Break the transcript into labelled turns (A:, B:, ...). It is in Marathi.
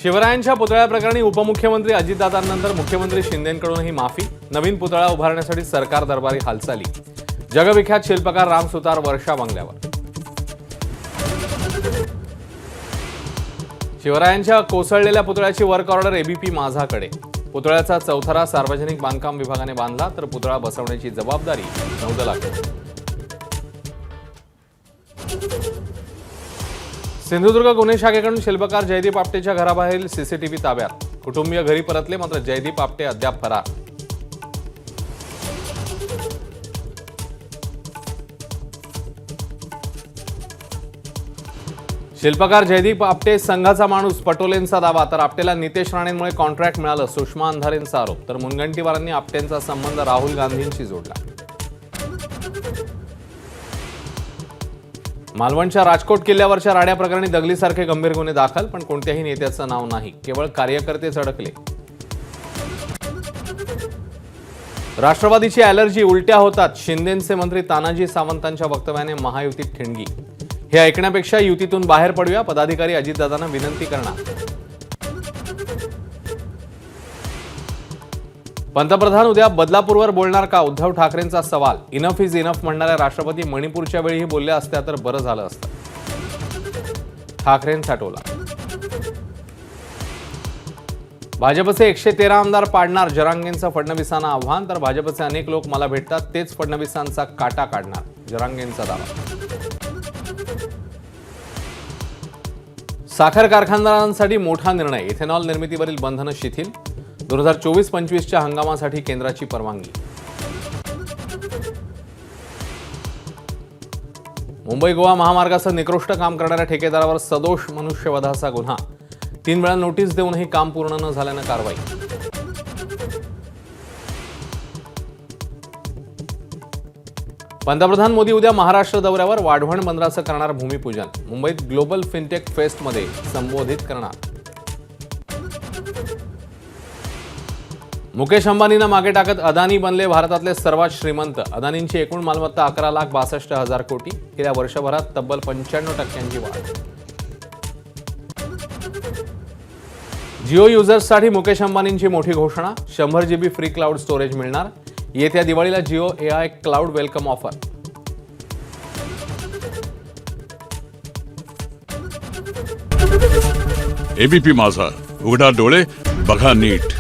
A: शिवरायांच्या पुतळ्याप्रकरणी उपमुख्यमंत्री अजितदादांनंतर मुख्यमंत्री शिंदेंकडूनही माफी। नवीन पुतळा उभारण्यासाठी सरकार दरबारी हालचाली। जगविख्यात शिल्पकार राम सुतार वर्षा बंगल्यावर। शिवरायांच्या कोसळलेल्या पुतळ्याची वर्क ऑर्डर एबीपी माझाकडे। पुतळ्याचा चौथरा सार्वजनिक बांधकाम विभागाने बांधला, तर पुतळा बसवण्याची जबाबदारी नौदलाकडे। सिंधुदुर्ग गुन्हे शाखेकडून शिल्पकार जयदीप आपटेच्या घराबाहेरील सीसीटीव्ही ताब्यात। कुटुंबीय घरी परतले, मात्र जयदीप आपटे अद्याप फरार। शिल्पकार जयदीप आपटे संघाचा माणूस पटोलेंचा दावा, तर आपटेला नितेश राणेंमुळे कॉन्ट्रॅक्ट मिळालं, सुषमा अंधारेंचा आरोप। तर मुनगंटीवारांनी आपटेंचा संबंध राहुल गांधींशी जोडला। मालवणच्या राजकोट किल्ल्यावरच्या राड्या प्रकरणी दगलीसारखे गंभीर गुन्हे दाखल, पण कोणत्याही नेत्याचं नाव नाही, केवळ कार्यकर्तेच अडकले। राष्ट्रवादीची ॲलर्जी, उलट्या होतात। शिंदेंचे मंत्री तानाजी सावंतांच्या वक्तव्याने महायुतीत ठिणगी। हे ऐकण्यापेक्षा युतीतून बाहेर पडूया, पदाधिकारी अजितदादांना विनंती करणार। पंतप्रधान उद्या बदलापूरवर बोलणार का? उद्धव ठाकरेंचा सवाल। इनफ इज इनफ म्हणणाऱ्या राष्ट्रपती मणिपूरच्या वेळीही बोलल्या असत्या तर बरं झालं असतं, ठाकरेंचा टोला। भाजपचे 113 आमदार पाडणार, जरांगेंचं फडणवीसांना आव्हान। तर भाजपचे अनेक लोक मला भेटतात, तेच फडणवीसांचा काटा काढणार, जरांगेंचा दावा। साखर कारखानदारांसाठी मोठा निर्णय, इथेनॉल निर्मितीवरील बंधनं शिथिल। 2024-25च्या हंगामासाठी केंद्राची परवानगी। मुंबई गोवा महामार्गाचं निकृष्ट काम करणाऱ्या ठेकेदारावर सदोष मनुष्यवधाचा गुन्हा। 3 वेळा नोटीस देऊनही काम पूर्ण न झाल्यानं कारवाई। पंतप्रधान मोदी उद्या महाराष्ट्र दौऱ्यावर, वाढवण बंदराचं करणार भूमिपूजन। मुंबईत ग्लोबल फिनटेक फेस्टमध्ये संबोधित करणार। मुकेश अंबानींना मागे टाकत अदानी बनले भारतातले सर्वात श्रीमंत। अदानींची एकूण मालमत्ता 11,62,000 कोटी। गेल्या वर्षभरात तब्बल 95% वाढ। जिओ युजर्ससाठी मुकेश अंबानींची मोठी घोषणा, 100 GB फ्री क्लाउड स्टोरेज मिळणार। येत्या दिवाळीला Jio AI cloud welcome offer.
B: ABP माझा, उघडा डोळे बघा नीट।